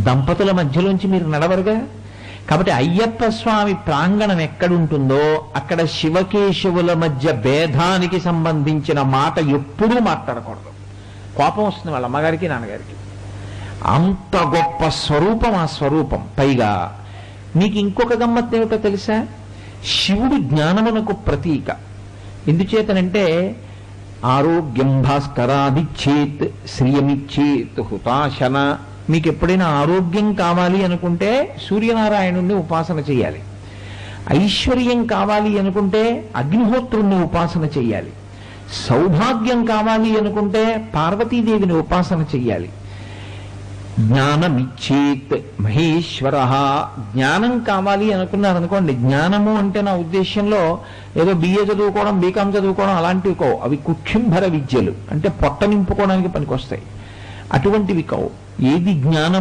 దంపతుల మధ్యలోంచి మీరు నడవరుగా. కాబట్టి అయ్యప్ప స్వామి ప్రాంగణం ఎక్కడుంటుందో అక్కడ శివకేశవుల మధ్య భేదానికి సంబంధించిన మాట ఎప్పుడూ మాట్లాడకూడదు. కోపం వస్తుంది వాళ్ళ అమ్మగారికి నాన్నగారికి. అంత గొప్ప స్వరూపం ఆ స్వరూపం. పైగా మీకు ఇంకొక గమ్మత్తు ఏమిటో తెలుసా? శివుడు జ్ఞానమునకు ప్రతీక. ఎందుచేతనంటే ఆరోగ్యం భాస్కరాదిచ్చేత్ శ్రియమిచ్చేత్ హుతాశన. మీకు ఎప్పుడైనా ఆరోగ్యం కావాలి అనుకుంటే సూర్యనారాయణుణ్ణి ఉపాసన చేయాలి. ఐశ్వర్యం కావాలి అనుకుంటే అగ్నిహోత్రుణ్ణి ఉపాసన చెయ్యాలి. సౌభాగ్యం కావాలి అనుకుంటే పార్వతీదేవిని ఉపాసన చెయ్యాలి. జ్ఞానమిచ్చేత్ మహేశ్వర. జ్ఞానం కావాలి అనుకున్నారనుకోండి, జ్ఞానము అంటే నా ఉద్దేశంలో ఏదో బిఏ చదువుకోవడం, బీకాం చదువుకోవడం అలాంటివి కావు. అవి కుక్షింభర విద్యలు, అంటే పొట్ట నింపుకోవడానికి పనికొస్తాయి. అటువంటివి కావు. ఏది జ్ఞానం